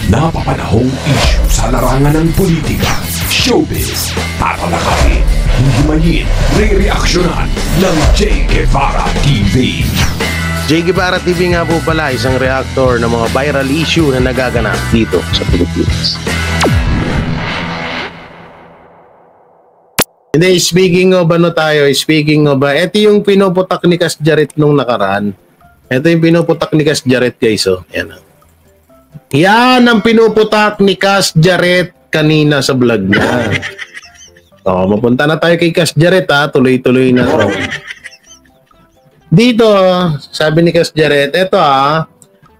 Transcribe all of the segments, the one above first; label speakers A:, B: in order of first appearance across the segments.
A: Napapanahong issue sa larangan ng politika, showbiz, tatalakayin, himayin, re-reaksyonan ng J. Guevara TV.
B: J. Guevara TV nga po pala, isang reactor ng mga viral issue na nagaganap dito sa Pilipinas. Hindi, speaking of ito yung pinuputak ni Cas Jaret nung nakaraan. Ito yung pinuputak ni Cas Jaret, guys, oh. Yan ang pinuputak ni Cas Jaret kanina sa vlog niya. Mapunta na tayo kay Cas Jaret, ha. Tuloy-tuloy na to. Dito, sabi ni Cas Jaret,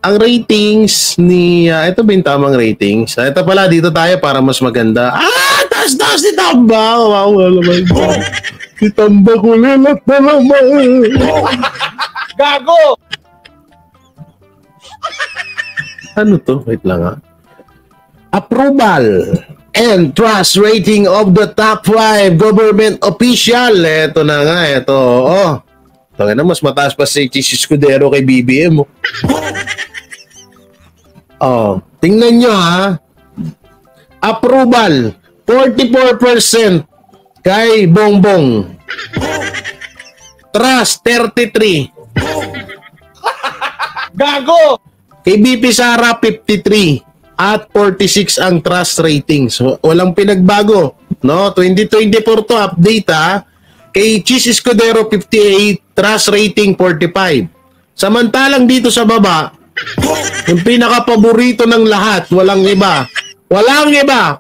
B: ang ratings ni... ito ba yung tamang ratings? Ito pala, dito tayo para mas maganda. Taas-taas si Tamba! Wow, alam mo. Si Tamba kulilat na naman.
C: Gago!
B: Ano to? Wait lang, ha. Approval and trust rating of the top 5 government official. Ito na nga, ito. Tanga na, mas mataas pa si Chis Escudero kay BBM. Tingnan nyo, ha. Approval 44% kay Bongbong. Trust 33.
C: Gago!
B: Kay BP Sara 53 at 46 ang trust rating. So walang pinagbago, no? 2024 to update, ha. Kay Chis Escudero 58, trust rating 45. Samantalang dito sa baba, yung pinaka-paborito ng lahat, walang iba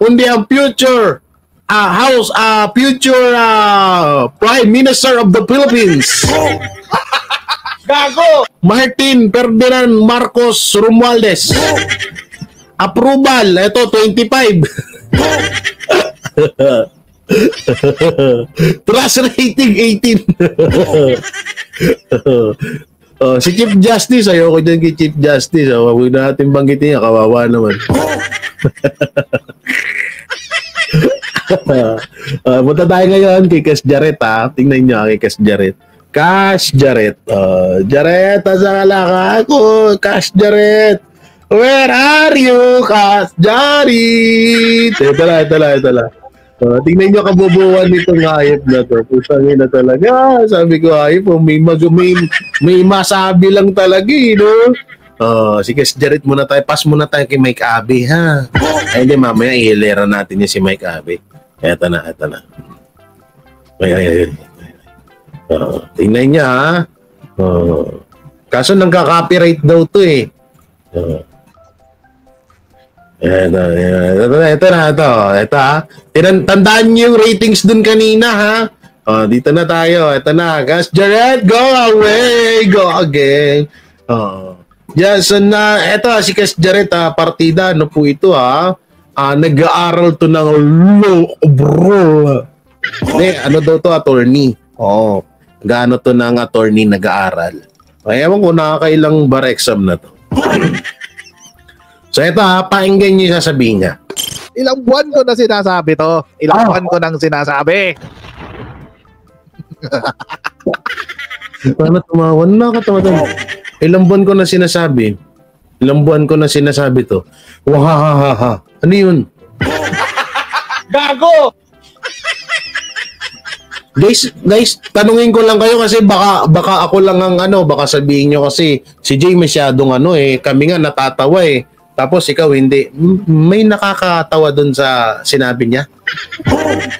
B: kundi ang future Prime Minister of the Philippines.
C: Gago!
B: Martin Ferdinand Marcos Romualdez. Approval, ito 25. Trust rating 18. Si Chief Justice, ayoko dyan kay Chief Justice. Huwag na natin banggitin niya, kawawa naman. Punta tayo ngayon kay Cas Jaret, ha. Tingnan niyo kay Cas Jaret. Cas Jaret. Jaret, asa ka ako? Cas Jaret. Where are you, Cas Jaret? Ito lang. Tingnan nyo kabubuan nitong hayop na to. Putangin na talaga. Sabi ko, hayop, may masabi lang talaga, no? Si Cas Jaret muna tayo. Pass muna tayo kay Mike Abe, ha? Ay, hindi, mamaya ihilera natin yung si Mike Abe. Eto na. Ay. Tingnan niya, ha? Kaso nagka-copyright daw to, eh. Ito, ha? Tandaan niyo yung ratings dun kanina, ha? Dito na tayo. Ito na. Cas Jaret, go away! Go again. Yes, ito, si Cas Jaret, partida. Ano po ito, ha? Nag-aaral to ng law, bro. Ano daw to, attorney. Gaano to ng attorney nag-aaral. Ewan ko, nakakailang bar exam na to. So ito, pakinggan niyo sasabihin niya.
C: Ilang buwan ko na sinasabi to. Ilang buwan ko nang sinasabi.
B: Paano tumawan? Nakakatawa. Ilang buwan ko na sinasabi to. Wahahaha. Ano yun?
C: Gago!
B: Guys, tanungin ko lang kayo kasi baka ako lang ang baka sabihin nyo kasi si Jay masyadong kami nga natatawa eh. Tapos ikaw hindi. May nakakatawa dun sa sinabi niya.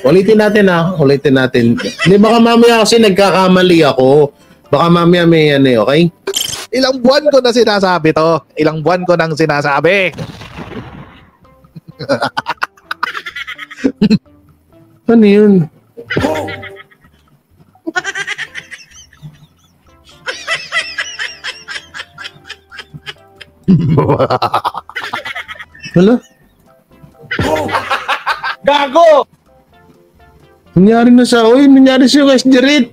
B: Ulitin natin. Hindi, baka mamaya kasi nagkakamali ako. Baka mamaya may okay?
C: Ilang buwan ko na sinasabi to. Ilang buwan ko nang sinasabi.
B: Ano yun? Wala?
C: Gago!
B: Nangyari sa'yo, Cas Jaret.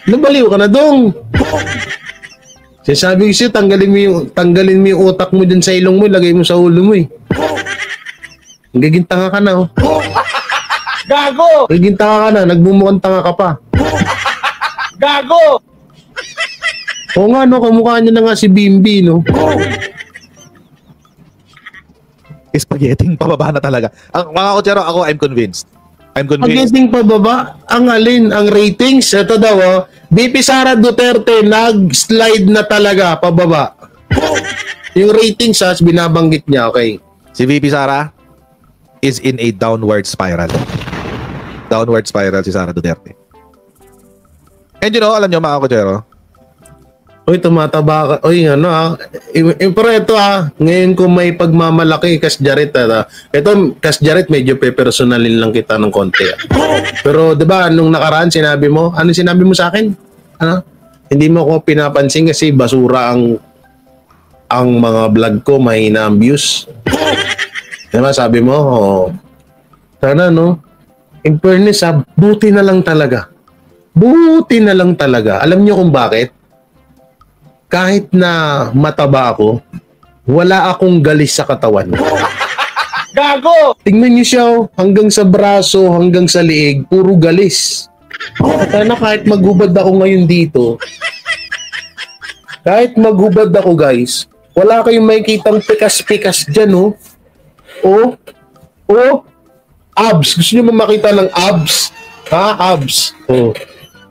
B: Nabaliw ka na dong. Sabi ko siya, tanggalin mo yung utak mo dyan sa ilong mo, lagay mo sa ulo mo eh. Nagiging tanga ka na,
C: Gago!
B: Nagiging tanga ka na, nagmumukhang tanga ka pa.
C: Gago!
B: Oo nga, kamukha niya na nga si Bimbi, no?
C: Spaghetti pababa na talaga. Ang mga kutsero, ako, I'm convinced.
B: Pagdating pababa, ang alin, ang ratings, ito daw, BP Sara Duterte, nag-slide na talaga, pababa. Yung ratings, binabanggit niya, okay.
C: Si VP Sara is in a downward spiral. Downward spiral si Sara Duterte. And you know, alam nyo mga kutsero,
B: Uy, tumataba ka. Uy, pero ito ngayon ko may pagmamalaki, Kasjarit. Ito, Kasjarit, medyo pe-personalin lang kita ng konti. Pero, di ba, nung nakaraan, sinabi mo, ano sinabi mo sa akin? Ano? Hindi mo ko pinapansin kasi basura ang mga vlog ko, mahina ang views. Diba, sabi mo, sana, no? In fairness, buti na lang talaga. Buti na lang talaga. Alam niyo kung bakit? Kahit na mataba ako, wala akong galis sa katawan.
C: Gago!
B: Tingnan niyo siya, hanggang sa braso, hanggang sa liig, puro galis. Sana kahit maghubad ako ngayon dito, kahit maghubad ako guys, wala kayong makikitang pikas-pikas dyan, abs. Gusto niyo ba makita ng abs? Abs.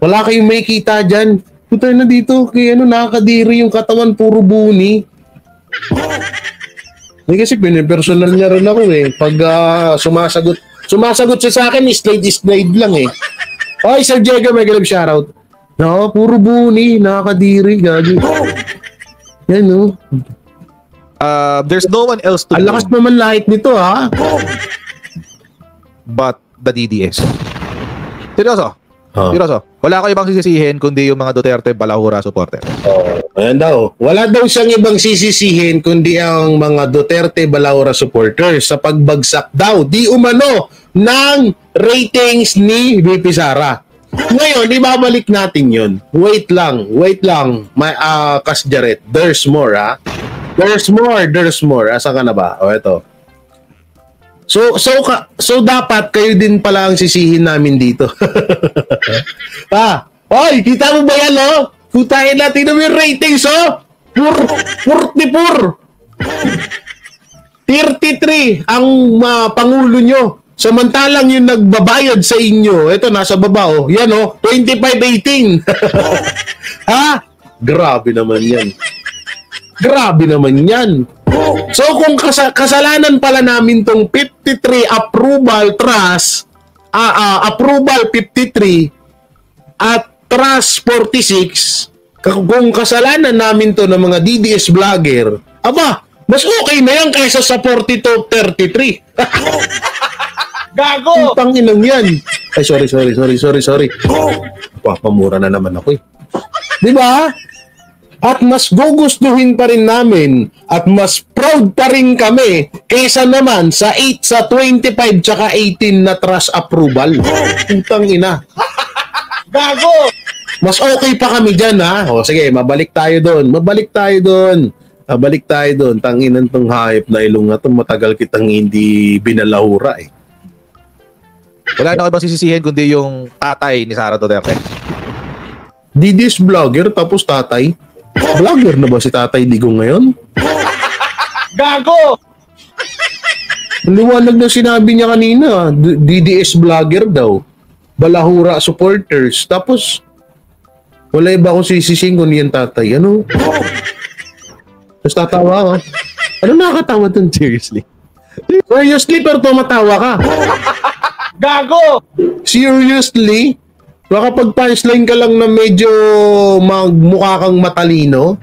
B: Wala kayong makikita dyan. Puta na dito, kaya nakakadiri yung katawan, puro buni. Kasi pinipersonal niya rin ako pag sumasagot siya sa akin, slide lang Oy, Sir Diego, may galab shoutout. No, puro buni, nakakadiri, gagi. Yan
C: there's no one else to
B: Ang lakas naman lahit nito
C: but the DDS. Seryoso? Seryoso. Wala ko ibang sisisihin kundi yung mga Duterte Balahura supporter.
B: Ayan daw. Wala daw siyang ibang sisisihin kundi ang mga Duterte Balahura supporters sa pagbagsak daw di umano ng ratings ni VP Sara. Ngayon, ibabalik natin yun. Wait lang. Kasjaret. There's more, There's more. Asa ka na ba? Ito. So dapat kayo din pala ang sisihin namin dito. Oy, kita mo ba yan, Kutahin natin yung ratings, 44. 33 ang pangulo nyo. Samantalang yung nagbabayad sa inyo, ito nasa baba, yan, 25-18. Grabe naman yan. So kung kasalanan pala namin tong 53 approval trust, approval 53 at trust 46, kung kasalanan namin to ng mga DDS vlogger, mas okay na yan kaysa sa 42-33. Gago! Putang inang yan. Ay, sorry. Pamura na naman ako Di ba? At mas gugustuhin pa rin namin at mas proud pa rin kami kaysa naman sa 25 tsaka 18 na trust approval. Putang ina. Gago! Mas okay pa kami dyan, sige, mabalik tayo doon. Tanginan tong hayop na ilong na to, matagal kitang hindi binalahura
C: Wala na ibang sisisihin kundi yung tatay ni Sara Duterte.
B: DDS vlogger tapos tatay. Vlogger na ba si Tatay Digong ngayon? Gago! Ang liwanag na sinabi niya kanina, DDS vlogger daw. Balahura supporters. Tapos, wala iba akong sisising kung yan tatay. Ano? Tapos tatawa Ano nakakatawa dun?
C: Seriously?
B: Seriously, pero tumatawa ka. Gago! Seriously? Baka pag punchline ka lang na medyo magmukha kang matalino,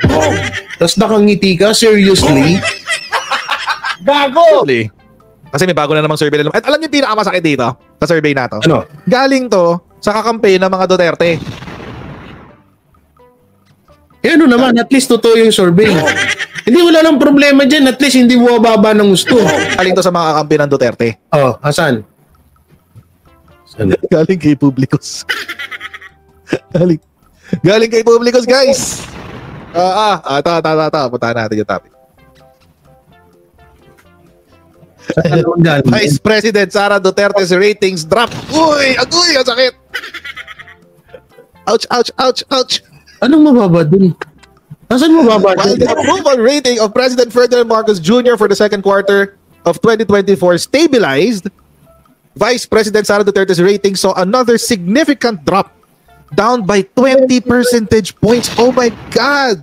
B: tapos nakangiti ka, seriously? Gago!
C: Kasi may bago na namang survey. At alam niyo yung pinakamasakit dito sa survey na to?
B: Ano?
C: Galing to sa kakampi ng mga Duterte.
B: Ano naman, at least totoo yung survey. Hindi, wala nang problema dyan. At least hindi bumababa ng gusto.
C: Galing to sa mga kakampi ng Duterte.
B: Asan?
C: Galing kay Publicos. Galing kay Publicos, guys. Puntahan natin yung topic. Vice President Sara Duterte's ratings drop. Uy, agoy, ang sakit. Ouch.
B: Anong mababa dun? Asan mababa
C: While
B: dun?
C: the approval rating of President Ferdinand Marcos Jr. for the second quarter of 2024 stabilized, Vice President Sara Duterte's rating saw another significant drop, down by 20 percentage points. Oh my God!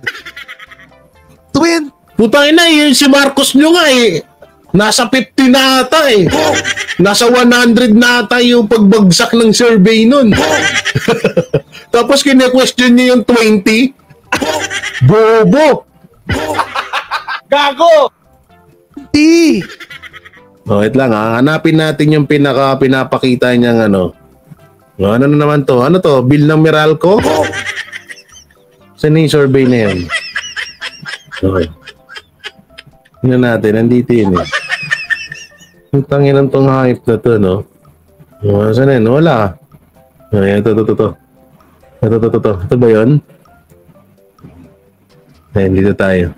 B: Putang ina, yun si Marcos nyo nga eh. Nasa 50 na ata eh. Nasa 100 na ata yung pagbagsak ng survey nun. Tapos kine-question niyo yung 20. Bobo!
D: Gago!
C: Hindi!
B: Oh, wait lang ha. Hanapin natin yung pinapakita niyang ano. Oh, ano na naman to? Ano to? Bill ng Meralco? Saan yung survey na yan? Okay. Tingnan natin. Nandito yun eh. Ang tangin ng tong hype na to, no? Oh, saan yun? Wala. Oh, ito. Ito ba yun? Ayan, dito tayo.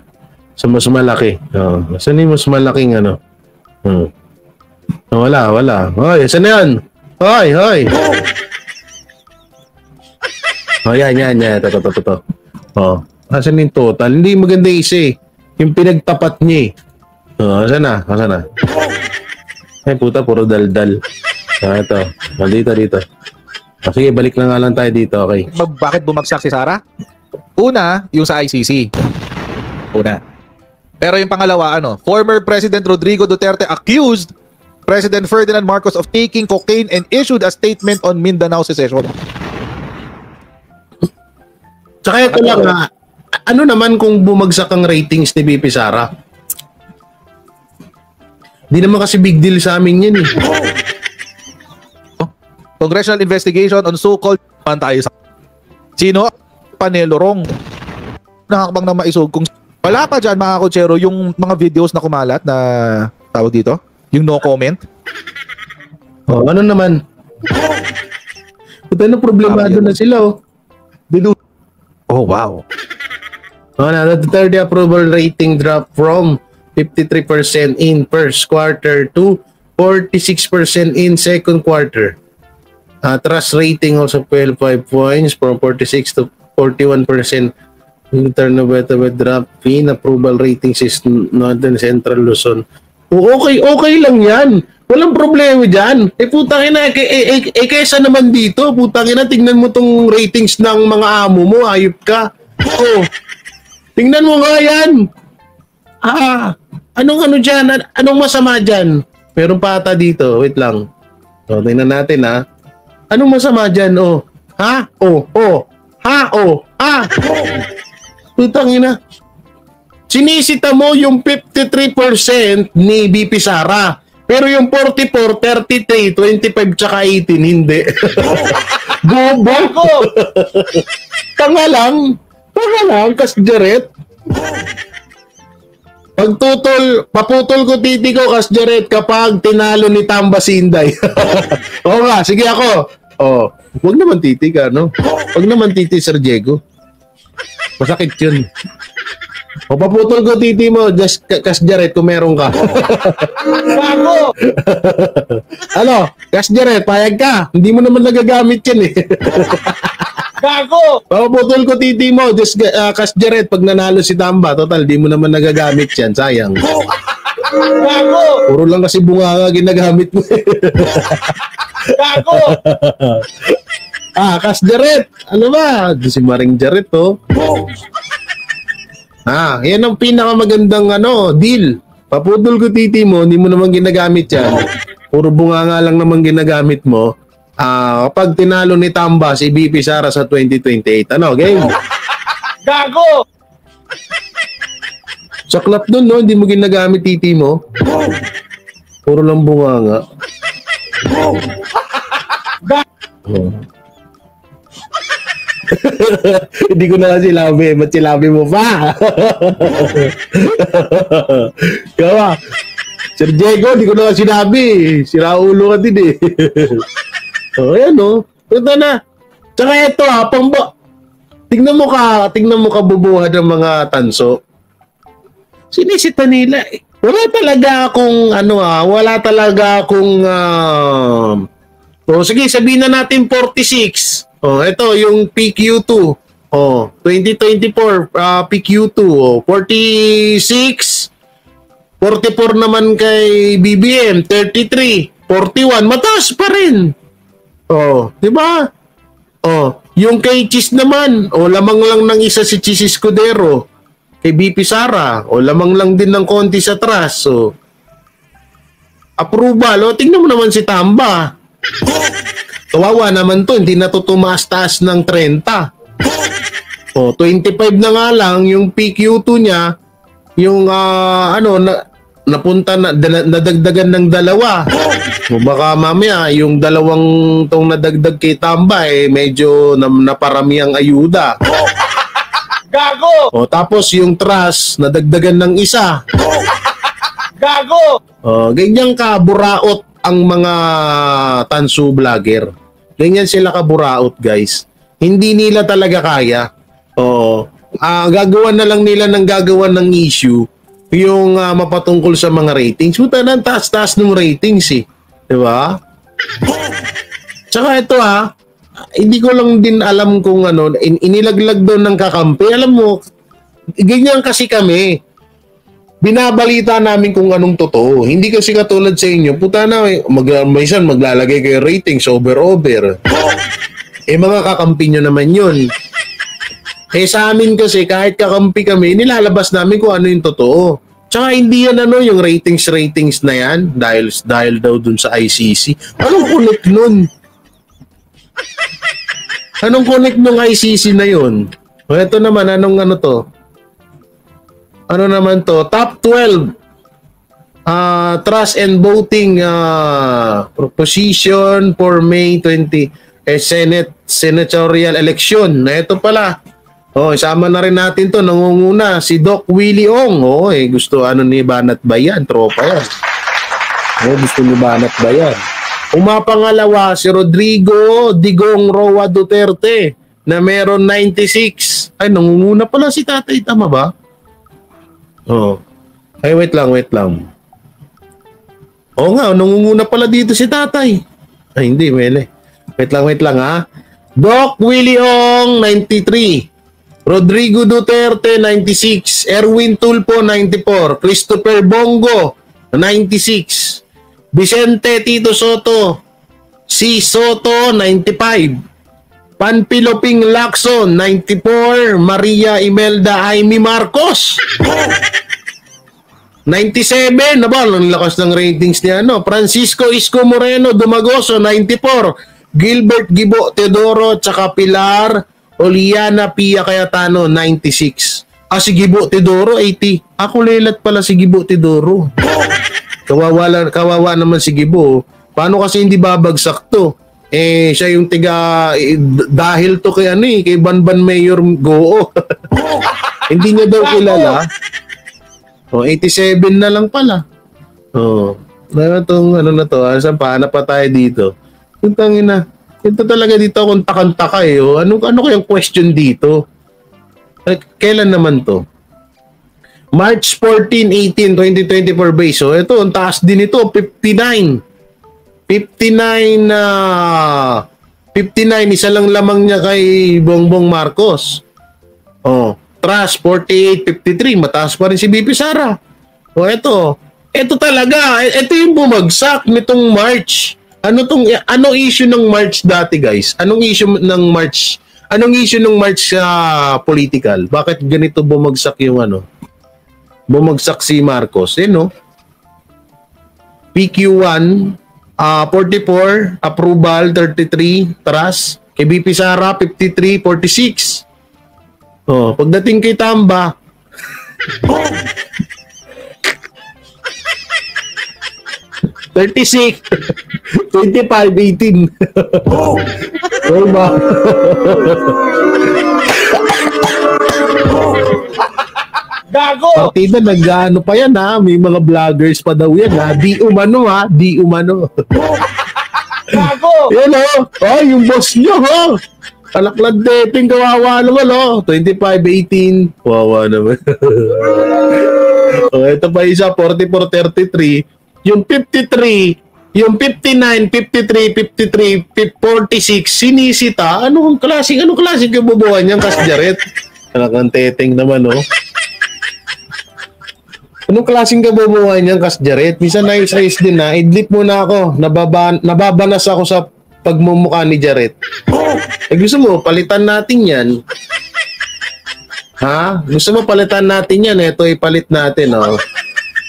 B: Sa mas malaki. Oh, saan yung mas malaking ano? Oh, wala. Hoy, saan yan? Hoy! Oh, yan. Ito. Oh, asan yung total? Hindi maganda isa eh. Yung pinagtapat niya eh. Oh, asan na? Ay, puta, puro daldal. Ito. Oh, dito. Oh, sige, balik na nga lang tayo dito, okay.
C: Bakit bumagsak si Sara? Una, yung sa ICC. Pero yung pangalawa, former President Rodrigo Duterte accused President Ferdinand Marcos of taking cocaine and issued a statement on Mindanao secession.
B: Tsaka ito lang nga, ano naman kung bumagsak ang ratings ni BP Sara? Di naman kasi big deal sa amin yan eh.
C: Congressional investigation on so-called tayo sa sino? Panelorong. Nakakabang na maisog kung wala pa dyan mga kotsero yung mga videos na kumalat na tawag dito? Yung no comment?
B: Oh, ano naman? Puta na problemado na sila oh.
C: Oh, wow.
B: The Duterte approval rating dropped from 53% in first quarter to 46% in second quarter. Trust rating also fell 5 points from 46 to 41%. Turnover drop in approval ratings is Northern Central Luzon. Okay lang yan. Walang problema dyan. Putang ina, kaysa naman dito, putang ina, tingnan mo tong ratings ng mga amo mo, ayop ka. Tingnan mo nga yan. Anong dyan? Anong masama dyan? Meron pa ata dito, wait lang. Tingnan natin ha. Anong masama dyan? Putang ina. Sinisita mo yung 53% ni BP Sara. Pero yung 44, 33, 25, tsaka 18, hindi. Bobo ko! Tanga lang, Kasjaret. Paputol ko titi ko, Kasjaret, kapag tinalo ni Tamba Sinday. Oo nga, sige ako. Huwag naman titi ka, no? Huwag naman titi, Sir Diego. Masakit yun. Paputol ko titi mo, just Kasjaret, kung meron ka.
D: Gago!
B: Kasjaret, payag ka. Hindi mo naman nagagamit yan eh.
D: Gago!
B: Paputol ko titi mo, just Kasjaret, pag nanalo si Tamba, total, di mo naman nagagamit yan. Sayang.
D: Gago!
B: Puro lang kasi bunga ginagamit mo.
D: Gago!
B: Kasjaret, ano ba? Si Maring Jaret, oh. Yan ang pinakamagandang deal. Paputol ko titi mo, hindi mo naman ginagamit yan. Puro bunga nga lang naman ginagamit mo. Kapag tinalo ni Tamba si BP Sara sa 2028, game?
D: Gago!
B: Saklap dun, no? Hindi mo ginagamit titi mo. Puro lang bunga nga. Hindi ko na silabi. Ba't silabi mo pa? Kawa. Sir Diego, hindi ko na sinabi. Siraulo ka din eh. Ayan o. Punta na. Tsaka ito tingnan mo ka bubuha ng mga tanso. Sinisita nila. Wala talaga akong sige, sabihin na natin 46. Ito yung PQ2. 2024 PQ2. 46. 44 naman kay BBM, 33, 41, mataas pa rin. Oh, di ba? Oh, yung kay Chis naman, lamang lang ng isa si Chis Escudero. Kay BP Sara, lamang lang din ng konti sa trust. So, approval. Tingnan mo naman si Tamba. Kawawa naman to, hindi na to tumaas-taas ng 30. 25 na nga lang yung PQ2 niya, yung napunta na nadagdagan ng 2. Baka mamaya yung 2 tong nadagdag kay Tamba medyo naparami ang ayuda.
D: Gago!
B: Tapos yung trust nadagdagan ng 1.
D: Gago!
B: Ganyan ka buraot ang mga tansu vlogger. Ganyan sila kaburaot, guys. Hindi nila talaga kaya. Gagawa na lang nila ng issue yung mapatungkol sa mga ratings. Puta na, taas-taas ng ratings eh. Diba? Tsaka ito hindi ko lang din alam kung inilaglag doon ng kakampi. Alam mo, ganyan kasi kami. Binabalita namin kung anong totoo. Hindi kasi katulad sa inyo. Puta na, maysan maglalagay kayo ratings over. Mga kakampi nyo naman yun. Sa amin kasi, kahit kakampi kami, nilalabas namin kung ano yung totoo. Tsaka hindi yan yung ratings na yan dahil daw dun sa ICC. Anong connect nun? Anong connect nung ICC na yun? Ito naman, ano to? Ano naman to? Top 12 trust and voting proposition for May 20 senatorial election. Ito pala. Isama na rin natin to. Nangunguna si Doc Willie Ong. Gusto ni Banat Bayan. Tropa yan. Gusto ni Banat Bayan. Umapangalawa si Rodrigo Digong Roa Duterte na meron 96. Nangunguna pala si Tatay. Tama ba? Wait lang. Nangunguna pala dito si Tatay. Hindi, mele. Wait lang ha. Doc Willie Ong, 93. Rodrigo Duterte, 96. Erwin Tulfo, 94. Christopher Bongo, 96. Vicente Tito Soto, C. Soto, 95. Panpiloping Lacson, 94. Maria Imelda Aimee Marcos, 97. Ang lakas ng ratings niya. Francisco Isko Moreno Dumagoso, 94. Gilbert Gibo Teodoro, tsaka Pilar Oliana Pia Cayetano, 96. Si Gibo Teodoro, 80. Ako lelat pala si Gibo Teodoro. Kawawa naman si Gibo. Paano kasi hindi babagsak to? Siya yung dahil to kay kay Banban Mayor Goo. Hindi niya daw kilala. 87 na lang pala. Itong na to, saan pa? Hanap pa tayo dito. Yung tangina. Ito talaga dito akong takang-taka Ano kayang question dito? Kailan naman to? March 14, 18, 2024 base. Ito, ang taas din ito. 59. 59, isa lang lamang niya kay Bongbong Marcos. Trust, 48, 53. Mataas pa rin si BP Sara. Ito talaga. Ito yung bumagsak nitong March. Anong issue ng March dati, guys? Anong issue ng March political? Bakit ganito bumagsak yung bumagsak si Marcos? PQ1, 44, approval, 33, trust. Kay BP Sara, 53, 46. Pagdating kay Tamba, $36, 25, 18. Diba?
D: Gago!
B: Partida, nag-ano pa yan may mga vloggers pa daw yan di umano
D: Gago!
B: Yan yung boss nyo Alaklad dating, kawawa naman 25, 18. Kawawa naman. Ito pa isa, 44, 33. Yung 53, yung 59, 53, 53, 46, sinisita. Anong klaseng kabubuhan niyang kasjaret? Talagang teteng naman, Anong klaseng kabubuhay niyan, Kas Jaret? Minsan nais-ayos din na, idlip mo na ako. Nababanas ako sa pagmumukha ni Jaret. Gusto mo, palitan natin yan. Ha? Gusto mo palitan natin yan? Ito ipalit natin, oh.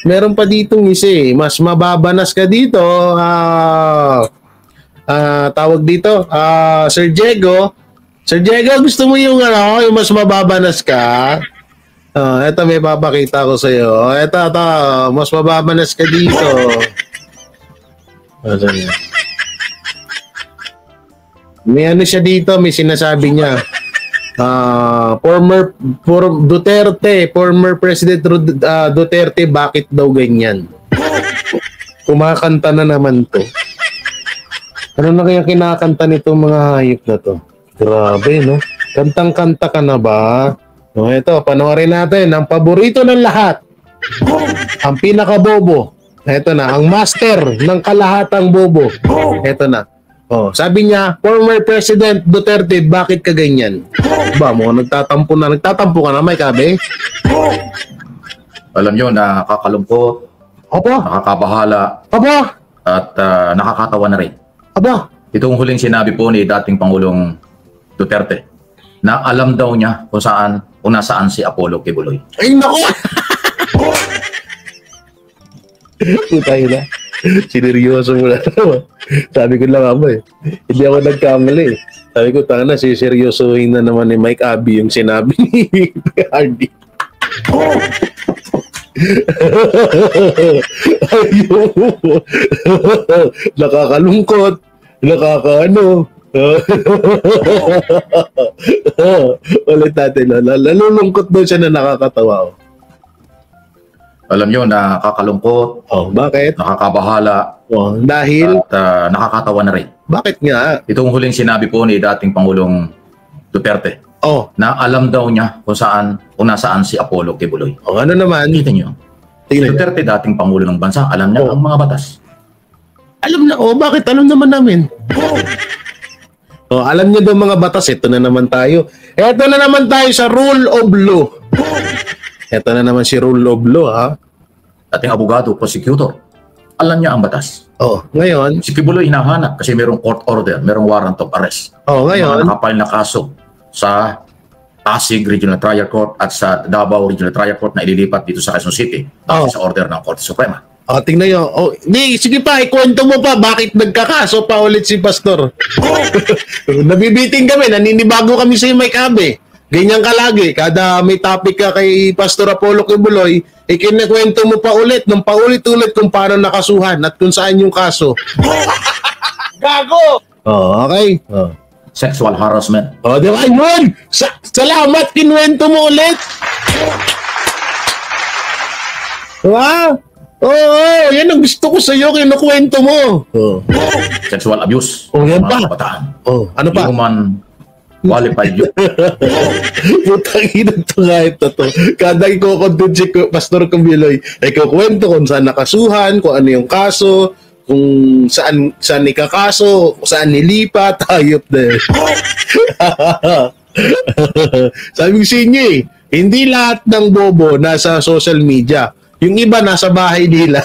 B: Meron pa ditong isa eh. Mas mababanas ka dito. Tawag dito. Sir Diego. Sir Diego, gusto mo yung yung mas mababanas ka? Ito may papakita ko sa iyo. Ito, mas mababanas ka dito. May ano siya dito, may sinasabi niya. Former President Duterte, bakit daw ganyan? Kumakanta na naman to. Ano na kaya kinakanta nitong mga hayop na to? Grabe, no? Kantang-kanta ka na ba? No, ito, panoorin natin. Ang paborito ng lahat. Ang pinakabobo. Ito na, ang master ng kalahatang bobo. Ito na. Sabi niya, former President Duterte, bakit ka ganyan? Ba mo, nagtatampo ka na, may kabe?
E: Alam nyo, nakakalungkot,
B: Opo,
E: nakakabahala,
B: opo,
E: at nakakatawa na rin.
B: opo.
E: Itong huling sinabi po ni dating Pangulong Duterte na alam daw niya kung nasaan si Apollo Kibuloy.
B: Ay, naku! Putay na. Sineryoso mo na. Sabi ko lang ako hindi ako nagkamali Sabi ko, tanga na, siseryosohin na naman ni Mike Abby yung sinabi ni Hardy. Nakakalungkot. Nakakaano. Ulit natin. Nalulungkot daw siya na nakakatawa.
E: Alam nyo, nakakalungkot,
B: Bakit?
E: nakakabahala,
B: Dahil?
E: at nakakatawa na rin.
B: Bakit nga?
E: Itong huling sinabi po ni dating Pangulong Duterte na alam daw niya kung nasaan si Apollo Kibuloy.
B: Ano naman?
E: Kita nyo, Duterte dating Pangulo ng bansa, alam niya ang mga batas.
B: Alam na, bakit? Alam naman namin. Alam niyo daw mga batas, ito na naman tayo. Ito na naman tayo sa rule of law. Ito na naman si rule of law, ha?
E: Dating abogado, prosecutor, alam niya ang batas.
B: Ngayon?
E: Si Kibuloy hinahanap kasi merong court order, merong warrant of arrest.
B: Ngayon?
E: Nakapal na kaso sa Pasig Regional Trial Court at sa Davao Regional Trial Court na ililipat dito sa Quezon City sa order ng Korte Suprema.
B: Tingnan nyo. Sige pa, ikwento mo pa bakit nagkakaso pa ulit si Pastor. Nabibiting kami, naninibago kami sa Mike Abe. Ganyan ka lagi. Kada may topic ka kay Pastor Apollo Kibuloy, ikinikwento mo pa ulit, ng paulit-ulit kung paano nakasuhan at kung saan yung kaso.
D: Gago!
B: Okay.
E: Sexual harassment.
B: Di ba? Yun! Salamat, kinuwento mo ulit! Diba? Yan ang gusto ko sa'yo, kinukwento mo.
E: Sexual abuse.
B: Yan
E: ng
B: pa.
E: mga kabataan.
B: Ano pa?
E: Human qualified youth.
B: Putang ina to nga ito to. Kada iko-content si Pastor Kibuloy, ikukwento kung saan nakasuhan, kung ano yung kaso, kung saan ikakaso, kung saan nilipat, hayop na yun. Sabi ko sa inyo hindi lahat ng bobo nasa social media. Yung iba nasa bahay nila.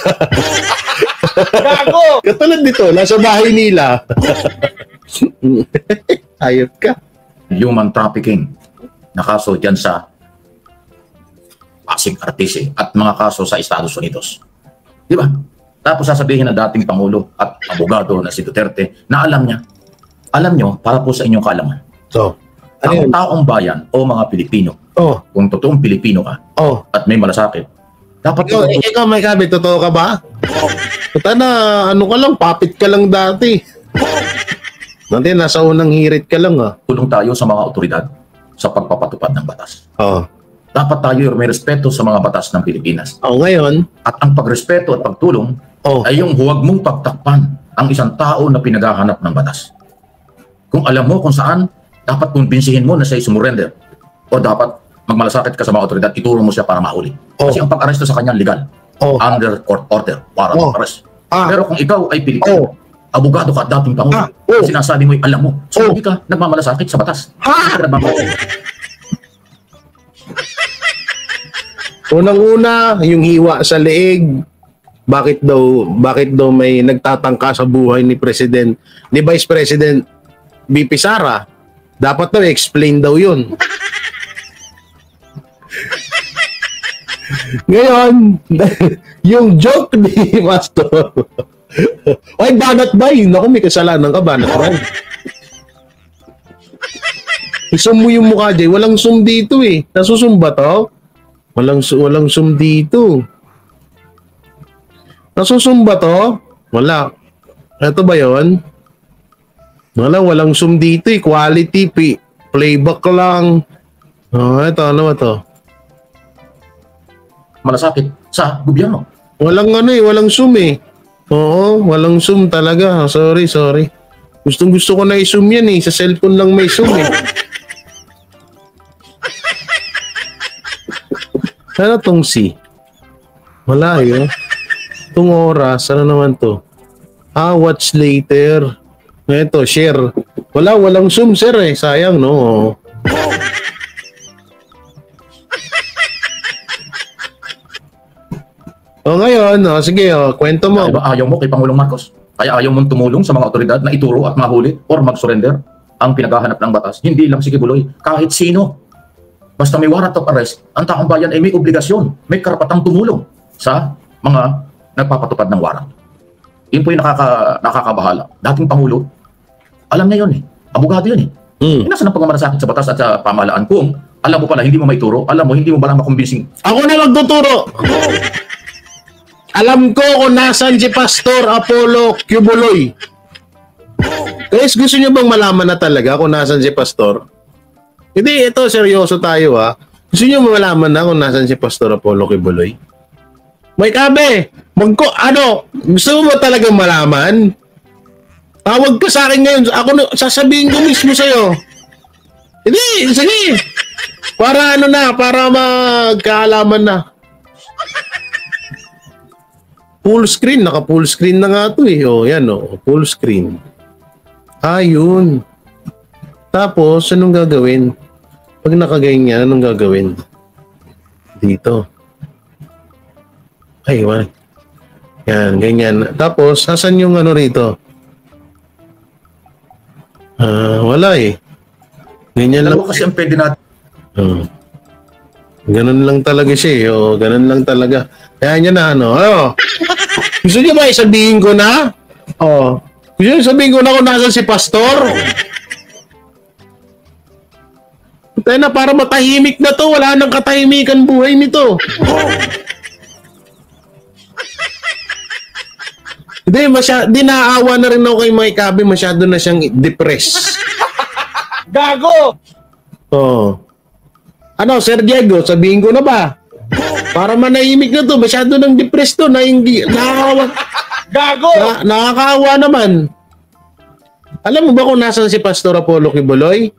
D: Gago!
B: Katulad dito, nasa bahay nila. Hayop ka.
E: Human trafficking na kaso dyan sa Pasig, Artese at mga kaso sa Estados Unidos. Di ba? Tapos sasabihin ng dating Pangulo at abogado na si Duterte na alam niya. Alam nyo, para po sa inyong kaalaman. Ang taong bayan o mga Pilipino, kung totoong Pilipino ka at may malasakit, dapat
B: ikaw may kabi, totoo ka ba? Puta na, ano ka lang, papit ka lang dati. Dati, nasa unang hirit ka lang
E: tulong tayo sa mga otoridad sa pagpapatupad ng batas. Dapat tayo may respeto sa mga batas ng Pilipinas.
B: Ngayon?
E: At ang pagrespeto at pagtulong ay yung huwag mong pagtakpan ang isang tao na pinaghahanap ng batas. Kung alam mo kung saan, dapat kumbinsihin mo na siya sumurrender. O dapat magmalasakit ka sa mga otoridad, ituro mo siya para mahuli. Kasi ang pag-aresto sa kanya legal. Under court order, warrant of arrest. Pero kung ikaw ay Pilipino, abogado ka at dating Pangulo, sinasabi mo alam mo, so hindi ka nagmamalasakit sa batas.
B: Unang-una, yung hiwa sa leeg. Bakit daw may nagtatangka sa buhay ni Vice President VP Sara? Dapat daw explain daw 'yun. Ngayon, yung joke ni Pastor. Ay, banat bay. Naku, may kasalanan ka, banat bay. Isum mo yung mukha, Jay. Walang zoom dito eh. Nasusum ba to? Walang zoom dito. Nasusum ba to? Wala. Ito ba yon? Walang zoom dito eh. Quality, playback lang. Oh, ito, ano ba to?
E: Malasakit sa gobyerno.
B: Walang zoom eh. Oo, walang zoom talaga. Sorry. Gusto ko na i-zoom yan eh. Sa cellphone lang may zoom eh. Ano tong si? Wala yun. Itong oras, ano naman to? Watch later. Ito, share. Walang zoom sir eh. Sayang no. Ngayon, sige, kwento mo.
E: Kaya ba ayaw mo kay Pangulong Marcos? Kaya ayaw mong tumulong sa mga otoridad na ituro at mahuli or mag-surrender ang pinaghahanap ng batas? Hindi lang si Kibuloy, kahit sino. Basta may warrant of arrest, ang taong bayan ay may obligasyon, may karapatang tumulong sa mga nagpapatupad ng warrant. Yun po yung nakakabahala. Dating Pangulo, alam niya yun eh. Abogado yun eh. Nasa ng pagmamalasakit sa batas at sa pamahalaan kung alam mo pala hindi mo maituro, alam mo hindi mo ba lang makumbising.
B: Ako na magtuturo. Alam ko kung nasan si Pastor Apollo Kibuloy. Guys, gusto niyo bang malaman na talaga kung nasan si Pastor? Hindi, ito seryoso tayo ha. Gusto niyo malaman na kung nasan si Pastor Apollo Kibuloy? May kabe, gusto mo ba talagang malaman? Tawag ka sa akin ngayon. Sasabihin ko mismo sa'yo. Hindi, sige. Para para magkaalaman na. Full screen, naka-full screen na nga ito eh. Yan full screen. Yun. Tapos, anong gagawin? Pag nakaganyan, anong gagawin? Dito. Wala. Yan, ganyan. Tapos, asan yung rito? Wala eh. Ganyan lang.
E: Kasi ang pwede natin.
B: Ganun lang talaga siya eh. Ganun lang talaga. Kaya niya na Gusto niyo ba isabihin ko na? Gusto niyo sabihin ko na kung nasan si Pastor? Tayo na para matahimik na to. Wala nang katahimikan buhay nito. Hindi naaawa na rin ako kay Mike Abe. Masyado na siyang depressed.
D: Gago!
B: Sir Diego, sabihin ko na ba? Para manahimik na to. Masyado nang depressed to. Nakakawa.
D: Gago!
B: Nakakaawa naman. Alam mo ba kung nasan si Pastor Apollo Kibuloy?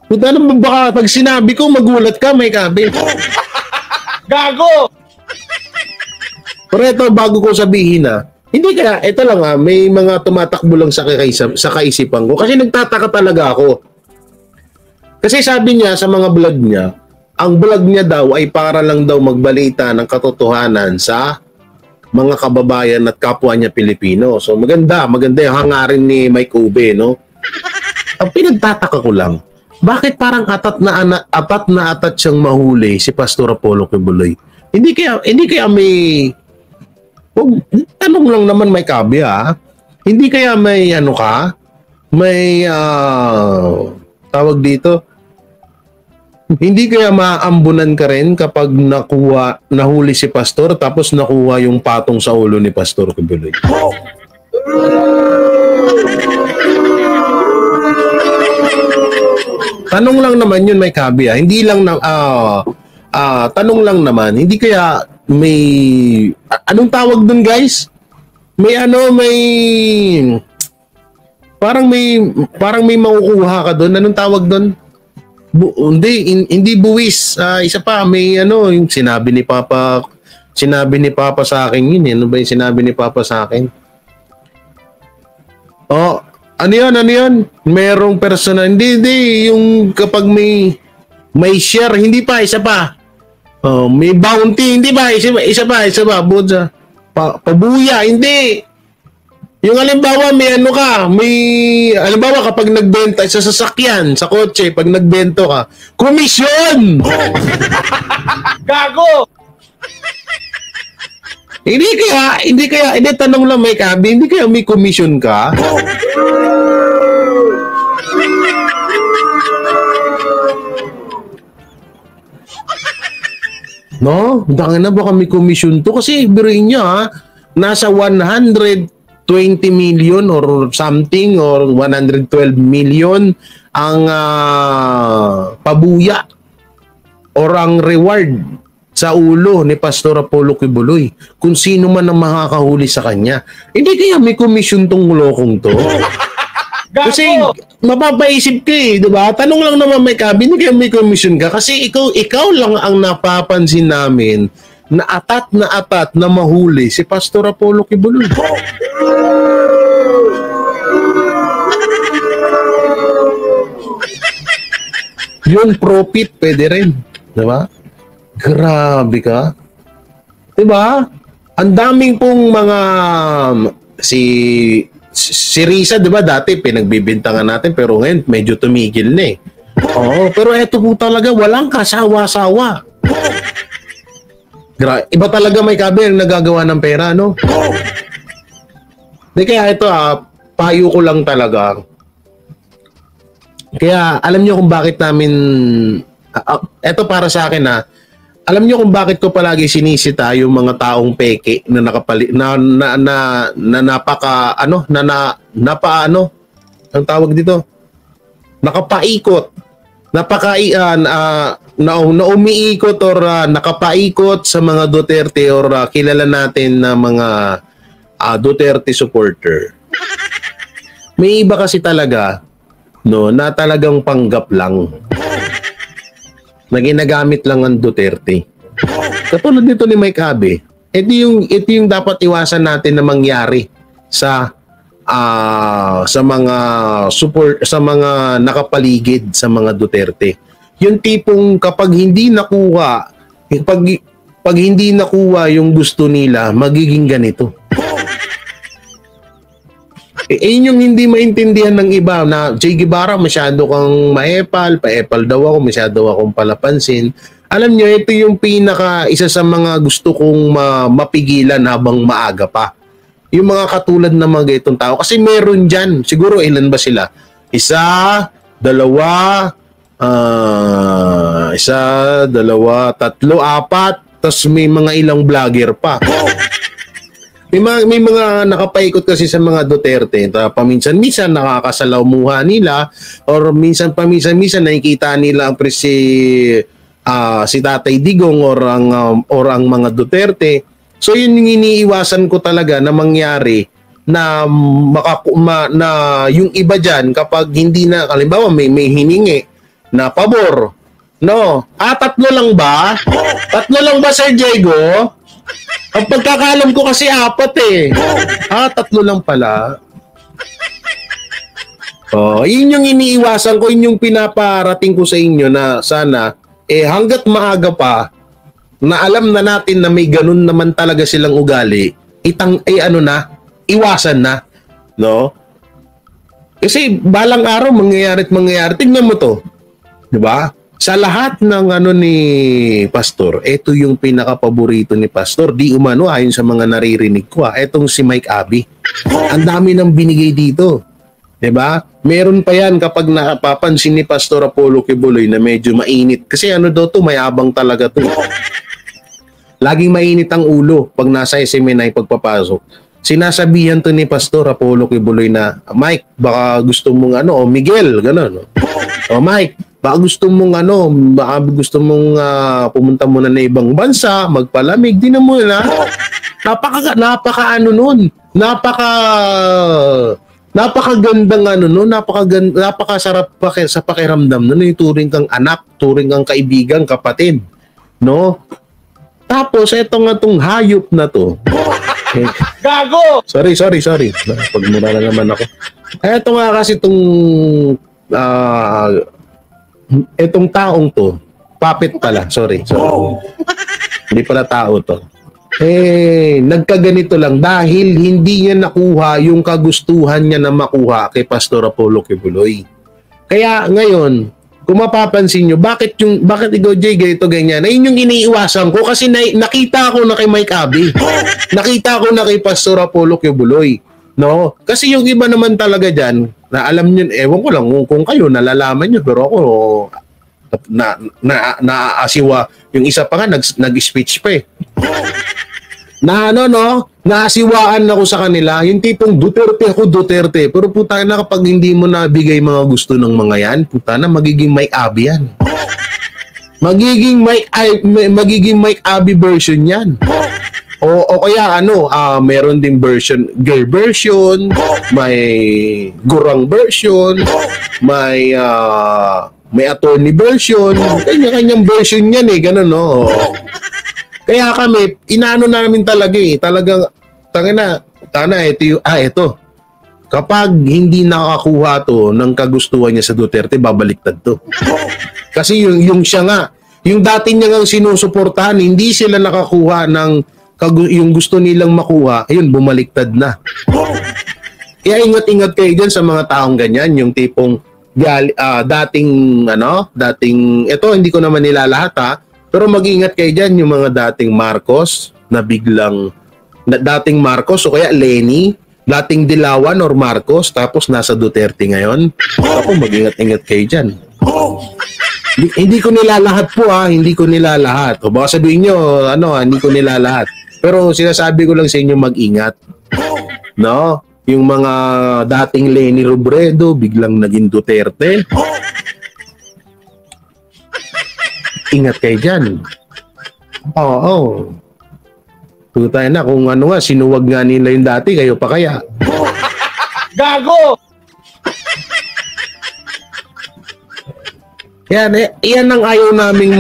B: Puta naman baka pag sinabi ko magulat ka, Mike Abe.
D: Gago!
B: Pero ito, bago ko sabihin hindi kaya, ito lang may mga tumatakbo lang sa kaisipan ko. Kasi nagtataka talaga ako. Kasi sabi niya sa mga vlog niya, ang vlog niya daw ay para lang daw magbalita ng katotohanan sa mga kababayan at kapwa niya Pilipino. So maganda yung hangarin ni Mike Ube, no? Ang pinagtataka ko lang, bakit parang atat na atat siyang mahuli si Pastor Apollo Kibuloy? Hindi kaya may tanong lang naman may kabi Hindi kaya may may tawag dito, hindi kaya maambunan ka rin kapag nahuli si Pastor tapos nakuha yung patong sa ulo ni Pastor Kibuloy? Tanong lang naman yun may kabi Hindi lang tanong lang naman, hindi kaya may anong tawag dun guys? May parang may makukuha ka dun. Anong tawag dun? Hindi buwis. Isa pa may yung sinabi ni Papa sa akin yun. Ano ba yung sinabi ni Papa sa akin? Ano yun? Merong personal. Hindi yung kapag may share, hindi pa, isa pa. Oh, may bounty, hindi ba? Isa ba, Budza? Pabuya, hindi. Yung halimbawa, halimbawa kapag nagbenta sa sasakyan, sa kotse, pag nagbento ka, komisyon!
D: Gago!
B: Hindi tanong lang may kabi, hindi kaya may komisyon ka? No? Dangin na baka may komisyon to kasi biruin niya nasa 120 million or something or 112 million ang pabuya or ang reward sa ulo ni Pastor Apollo Kibuloy kung sino man ang makakahuli sa kanya. Hindi kaya may komisyon tong lokong to? Kasi mapapaisip ka di ba? Tanong lang naman may kabi, hindi kaya may komisyon ka kasi ikaw lang ang napapansin namin na atat na mahuli si Pastor Apollo Kibuloy. Yung profit pwede rin, di ba? Grabe ka. Di ba? Ang daming pong mga si Risa, di ba, dati pinagbibintangan natin pero ngayon medyo tumigil na eh. Oo, pero eto po talaga, walang kasawa-sawa. Iba talaga may kabi ang nagagawa ng pera, no? Di kaya ito, payo ko lang talaga. Kaya alam niyo kung bakit namin, eto para sa akin alam niyo kung bakit ko palagi sinisita yung mga taong peke na ang tawag dito, nakapaikot, na umiikot or nakapaikot sa mga Duterte or kilala natin na mga Duterte supporter. May iba kasi talaga na talagang panggap lang, na ginagamit lang ang Duterte. Katulad nito ni Mike Abe, ito yung dapat iwasan natin na mangyari sa mga support, sa mga nakapaligid sa mga Duterte. Yung tipong kapag hindi nakuha yung gusto nila, magiging ganito. Yun yung hindi maintindihan ng iba na Che Guevara, masyado kang paepal daw ako, masyado akong palapansin. Alam nyo, ito yung isa sa mga gusto kong mapigilan habang maaga pa. Yung mga katulad ng mga itong tao. Kasi meron dyan, siguro ilan ba sila? Isa, dalawa, tatlo, apat, tas may mga ilang vlogger pa. May mga nakapaikot kasi sa mga Duterte. Paminsan-minsan nakakasalamuha nila or paminsan-minsan nakikita nila ang si Tatay Digong or ang mga Duterte. So yun yung iniiwasan ko talaga na mangyari na yung iba diyan kapag hindi na, halimbawa may hiningi na pabor. No, tatlo lang ba? Tatlo lang ba, Sir Diego? Ang pagkakalam ko kasi apat eh. Tatlo lang pala. Yun yung iniiwasan ko, yun yung pinaparating ko sa inyo na sana, hanggat maaga pa, na alam na natin na may ganun naman talaga silang ugali, iwasan na. No? Kasi balang araw, mangyayari. Tingnan mo to. Diba? Sa lahat ng ni Pastor, ito yung pinaka-paborito ni Pastor. Di umano, ayon sa mga naririnig ko. Etong si Mike Abe. Ang dami nang binigay dito. Diba? Meron pa yan kapag napapansin ni Pastor Apollo Kibuloy na medyo mainit. Kasi mayabang talaga to. Laging mainit ang ulo pag nasa SMNI pagpapasok. Sinasabihan to ni Pastor Apollo Kibuloy na, Mike, baka gusto mong Miguel, gano'n. Mike, baka gusto mong pumunta muna na ibang bansa, magpalamig, di na muna. Napakagandang napakasarap sa pakiramdam nun, yung turing kang anak, turing kang kaibigan, kapatid, no? Tapos itong hayop na to.
D: Gago!
B: Sorry. Pagmura na naman ako. Ito nga kasi itong taong to, Puppet pala. Sorry. Hindi pala tao to. Nagkaganito lang dahil hindi niya nakuha yung kagustuhan niya na makuha kay Pastor Apollo Kibuloy. Kaya ngayon, kung mapapansin nyo, bakit ikaw, Jay, ganito, ganyan? Ayun yung iniiwasan ko kasi nakita ko na kay Mike Abby. Nakita ko na kay Pastor Apollo Kibuloy. No? Kasi yung iba naman talaga dyan, na alam nyo, ewan ko lang kung kayo nalalaman nyo, pero ako, naasiwa. Yung isa pa nga, nag-speech pa eh. Naasiwaan ako sa kanila, yung tipong Duterte, pero puta na kapag hindi mo nabigay mga gusto ng mga yan, puta na magiging Mike Abby yan. Magiging Mike Abby version yan. O kaya meron ding girl version, may gurang version, may attorney version, kanya-kanyang version yan eh, ganun no. Kaya kami, inaano namin talaga eh. Talagang, ito. Kapag hindi nakakuha to ng kagustuhan niya sa Duterte, babaliktad to. Kasi yung siya nga, yung dati niya nga sinusuportahan, hindi sila nakakuha ng yung gusto nilang makuha, ayun, bumaliktad na. Kaya ingat-ingat kayo dyan sa mga taong ganyan, yung tipong dating, ito hindi ko naman nilalahat ha, pero mag-ingat kayo dyan yung mga dating Marcos na biglang, dating Marcos o kaya Lenny, dating Dilawan or Marcos, tapos nasa Duterte ngayon. Ako, mag-ingat-ingat kayo dyan. Hindi ko nilalahat po hindi ko nilalahat. O baka sabihin nyo, hindi ko nilalahat. Pero sinasabi ko lang sa inyo mag-ingat. No? Yung mga dating Lenny Robredo, biglang naging Duterte. Ingat kayo dyan. Oo. Tayo na kung sinuwag nga nila yung dati, kayo pa kaya.
D: Gago!
B: Yan ang ayaw naming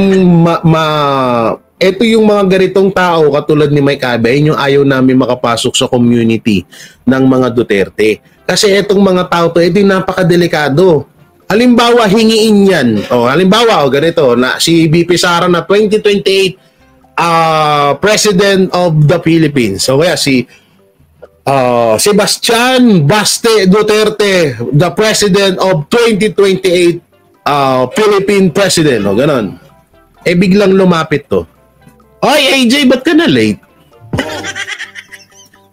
B: ito yung mga ganitong tao katulad ni Mike Abby, yung ayaw namin makapasok sa community ng mga Duterte. Kasi itong mga tao to, ito yung napakadelikado. Halimbawa, hingiin yan. Halimbawa, ganito, na si BP Sara na 2028 President of the Philippines. So, kaya si Sebastian Baste Duterte, the President of 2028 Philippine President. Ganon. Biglang lumapit to. Oy, AJ, ba't ka na late?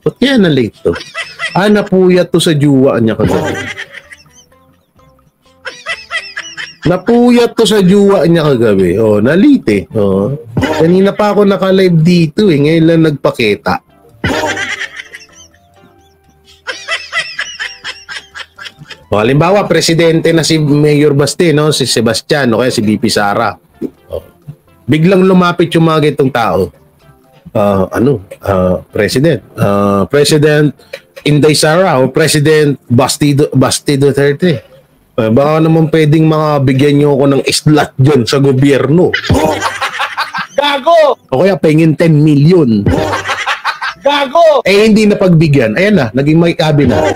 B: Ba't kaya na late to? Napuyat to sa juwa niya kagabi. Napuyat to sa juwa niya kagabi. Nalite. Kanina pa ako naka-live dito ngayon lang nagpakita. Halimbawa, presidente na si Mayor Baste, si Sebastian, o kaya si BP Sara. Biglang lumapit yung mga gitong tao. President. President Inday Sara o President Basti Duterte. Baka naman pwedeng bigyan nyo ako ng islat dyan sa gobyerno.
D: Gago!
B: O kaya pengin 10 million.
D: Gago!
B: Hindi na pagbigyan. Ayan na, naging Mike Abby na.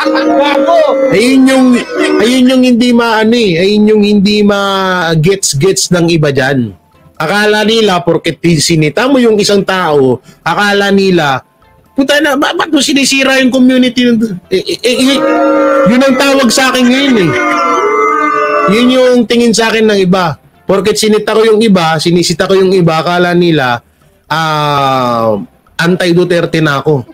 D: Gago!
B: Ayun yung hindi ayun yung hindi gets ng iba dyan. Akala nila, porket sinita mo yung isang tao, akala nila, puta na, ba't mo sinisira yung community? Yun ang tawag sa akin ngayon eh. Yun yung tingin sa akin ng iba. Porket sinisita ko yung iba, akala nila, anti-Duterte na ako.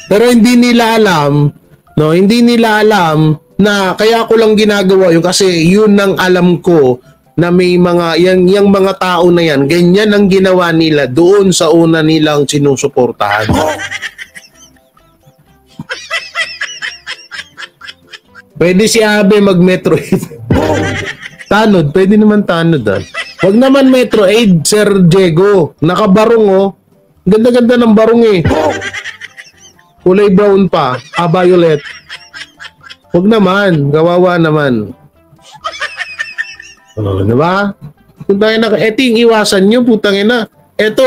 B: Pero hindi nila alam na kaya ko lang ginagawa yun kasi yun ang alam ko na may mga yung mga tao na yan, ganyan ang ginawa nila doon sa una nilang sinusuportahan. Pwede si Abe mag-Metro 8. Tanod, pwede naman tanod Wag naman Metro 8, Sir Diego. Nakabarong Ganda-ganda ng barong eh. Kulay brown pa, violet. Huwag naman, kawawa naman. Diba? Ito yung iwasan nyo, putang ina. Ito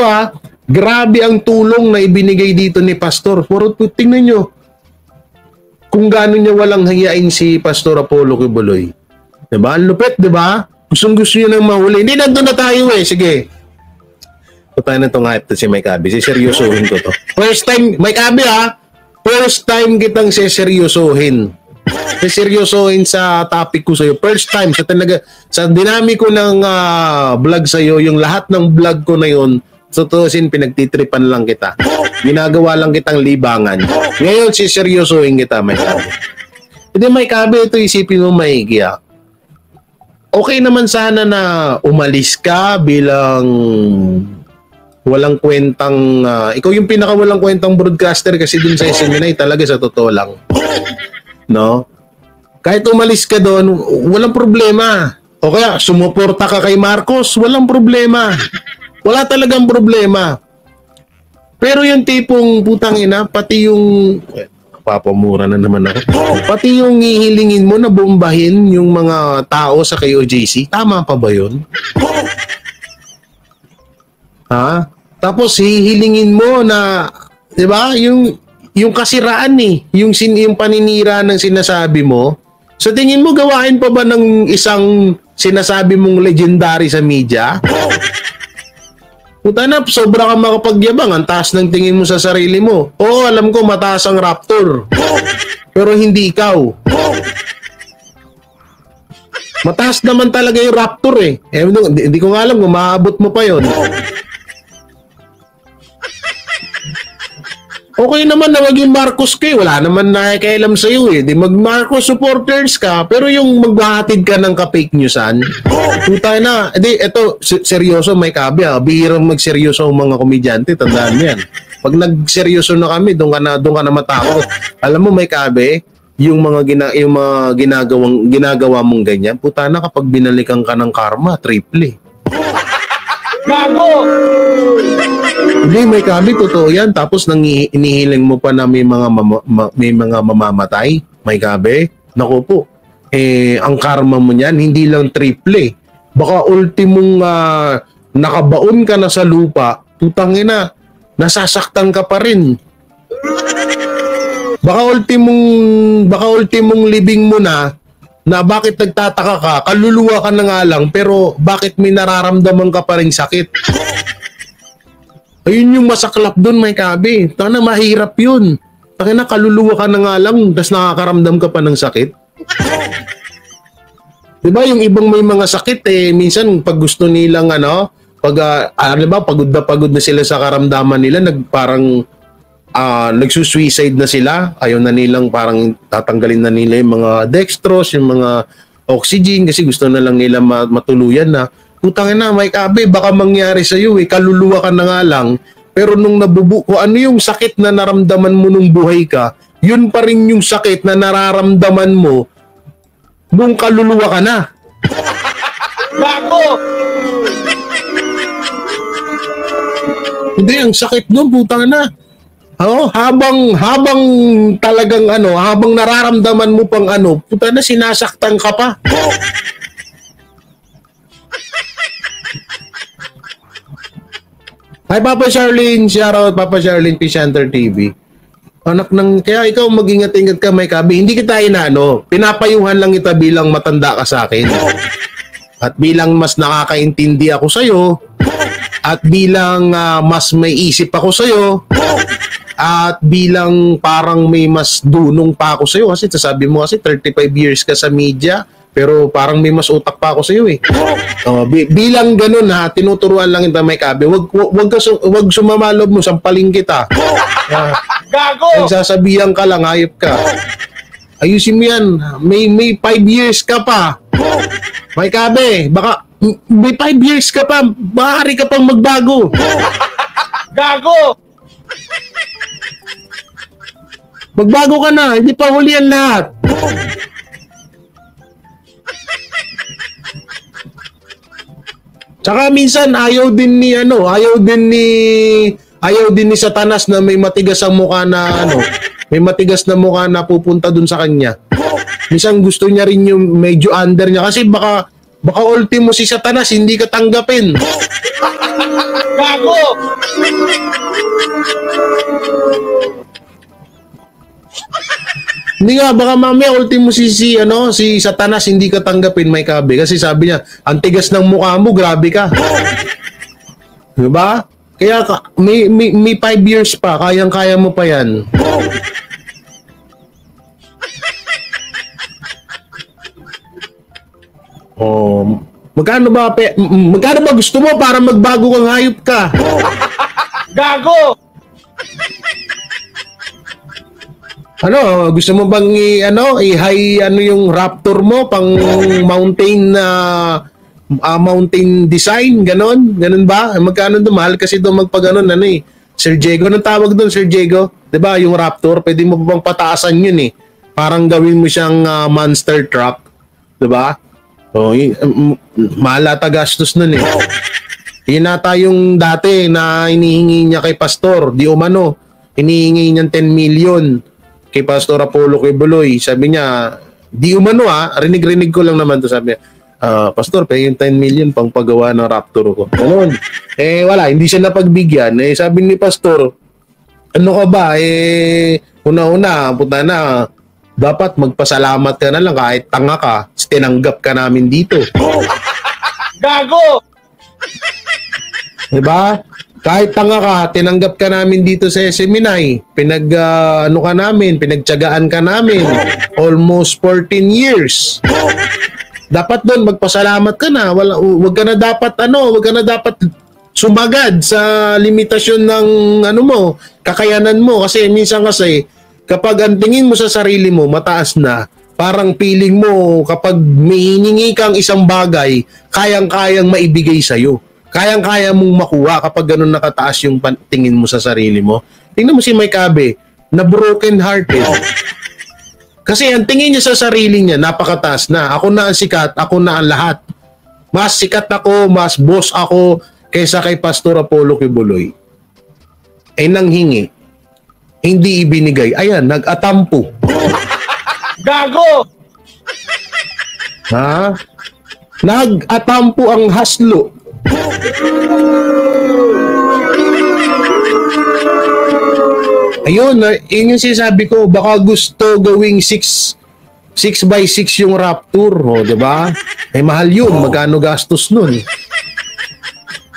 B: grabe ang tulong na ibinigay dito ni Pastor. Puro tingnan nyo. kung gaano niya walang hayain si Pastor Apollo Kibuloy. Diba? Ang lupit, diba? Gusto niya nang mahuli. Hindi, nandun na tayo eh. Sige. Punta na itong hype to si Mike Abby. Siseryosohin ko to. First time, Mike Abby ha, first time kitang siseryosohin. Siseryosohin sa topic ko sa'yo. First time, sa dinami ko ng vlog sa'yo, yung lahat ng vlog ko na yun, tutusin, pinagtitripan lang kita. Ginagawa lang kitang libangan. Ngayon, siseryosohin kita, Mike Abby. Hindi, Mike Abby, ito isipin mo maigi ha. Okay naman sana na umalis ka bilang walang kwentang ikaw yung pinaka walang kwentang broadcaster kasi dun sa SMNI talaga sa totoo lang. No? Kahit umalis ka doon, walang problema. O kaya sumuporta ka kay Marcos, walang problema. Wala talagang problema. Pero yung tipong putang ina, pati yung papamura na naman ako. Pati yung hihilingin mo na bombahin yung mga tao sa KOJC, tama pa ba yun? Ha? Tapos hihilingin mo na, 'di ba? Yung kasiraan yung paninira ng sinasabi mo. So tingin mo gawain pa ba ng isang sinasabi mong legendary sa media? Puta na, sobra ka makapagyabang. Ang taas ng tingin mo sa sarili mo. Oo, alam ko mataas ang Raptor. Pero hindi ikaw. Mataas naman talaga yung Raptor eh. Hindi ko nga alam kung maabot mo pa yon. Okay naman na maging Marcos ka eh. Wala naman nakikailam sa'yo eh. Di mag-Marcos supporters ka, pero yung magbahatid ka ng ka-fake newsan, puta na. Di, eto, seryoso, Mike Abby ha. Bihirang magseryoso ang mga komedyante. Tandaan mo yan. Pag nagseryoso na kami, doon ka na matakot. Alam mo, Mike Abby, yung mga ginagawa mong ganyan, puta na kapag binalikan ka ng karma, triple.
D: Gago!
B: Hindi, Mike Abby, totoo yan. Tapos inihiling mo pa na may mga mamamatay, Mike Abby. Naku po, ang karma mo niyan, hindi lang triple. Baka ultimong nakabaon ka na sa lupa, putangin na, nasasaktan ka pa rin. Baka ultimong libing mo na bakit nagtataka ka, kaluluwa ka na nga lang, pero bakit may nararamdaman ka pa rin sakit? Ayun yung masaklap doon, Mike Abby. Tana, mahirap yun. Tangina, kaluluwa ka na nga lang, tas nakakaramdam ka pa ng sakit. Diba, yung ibang may mga sakit, minsan pag gusto nilang, diba, pagod na sila sa karamdaman nila, parang nagsusuicide na sila. Ayaw na nilang parang tatanggalin na nila yung mga dextrose, yung mga oxygen, kasi gusto na lang nila matuluyan na. Putangin na, Mike Abby, baka mangyari sa iyo kaluluwa ka na nga lang, pero nung kung ano yung sakit na naramdaman mo nung buhay ka, yun pa rin yung sakit na nararamdaman mo nung kaluluwa ka na.
D: Gago!
B: Hindi, ang sakit nun, putang na. Habang talagang habang nararamdaman mo pang puta na, sinasaktan ka pa. Hi, Papa Charlene. Shoutout, Papa Charlene, Pishanter TV. Anak kaya ikaw mag-ingat-ingat ka, Mike Abby. Hindi kita pinapayuhan lang kita bilang matanda ka sa akin. At bilang mas nakakaintindi ako sa'yo, at bilang mas may isip ako sa'yo, at bilang parang may mas dunong pa ako sa'yo, kasi sabi mo kasi 35 years ka sa media, pero parang may mas utak pa ako sa'yo eh. Bilang ganun tinuturuan lang kita, Mike Abby. Wag sumamalob mo, sampaling kita.
D: Gago!
B: Nagsasabihan ka lang, hayop ka. Ayusin mo yan. May 5 years ka pa. Mike Abby, baka may 5 years ka pa. Maaari ka pang magbago.
D: Gago!
B: Magbago ka na. Hindi pa huli yan lahat. Tsaka minsan ayaw din ni Satanas na may matigas ang mukha na may matigas na mukha na pupunta dun sa kanya. Minsan gusto niya rin yung medyo under niya kasi baka ultimo si Satanas hindi ka tanggapin.
D: Gago!
B: Hindi nga, baka mamaya ultimo si Satanas hindi ka tanggapin, Mike Abe. Kasi sabi niya, ang tigas ng mukha mo, grabe ka. Diba? Kaya may 5 years pa, kayang-kaya mo pa yan. Oh, magkano ba gusto mo para magbago kang hayop ka?
D: Gago!
B: Ano, gusto mo bang i-high yung Raptor mo pang mountain design, ganon ba? Magkano doon? Mahal kasi doon magpaganon Sir Diego, anong tawag doon, Sir Diego? 'Di ba, yung Raptor, pwede mo bang pataasan 'yun Parang gawin mo siyang monster truck, 'di ba? Oh, mahal ata gastos noon Yun ata yung dati na inihingi niya kay Pastor, di umano. Inihingi niya 10 million kay Pastor Apollo Quiboloy. Sabi niya, di umano rinig-rinig ko lang naman to, sabi niya. Pastor, pay yung 10 million pang paggawa ng Raptor ko. Ganun. Wala, hindi siya napagbigyan. Sabi ni Pastor, ano ka ba? Una-una, puta na, dapat magpasalamat ka na lang kahit tanga ka, tinanggap ka namin dito.
D: Gago!
B: Diba? Kahit tanga ka, tinanggap ka namin dito sa Seminay. Pinagtiyagaan ka namin. Almost 14 years. Dapat doon magpasalamat ka na. Wag ka na dapat sumagad sa limitasyon ng kakayanan mo. Kasi minsan kapag ang tingin mo sa sarili mo mataas na, parang feeling mo kapag may hiningi kang isang bagay, kayang-kayang maibigay sa'yo. Kayang-kaya mong makuha kapag ganun nakataas yung tingin mo sa sarili mo. Tingnan mo si Mike Abe, na broken hearted. Kasi ang tingin niya sa sarili niya, napakataas na. Ako na ang sikat, ako na ang lahat. Mas sikat ako, mas boss ako kaysa kay Pastor Apollo Quiboloy. Nanghingi. Hindi ibinigay. Ayan, nag-atampo.
D: Gago!
B: Ha? Nag-atampo ang haslo. Ayun, yun yung sinasabi ko, baka gusto gawing 6x6 yung Raptor, diba? Mahal yun, magkano gastos nun?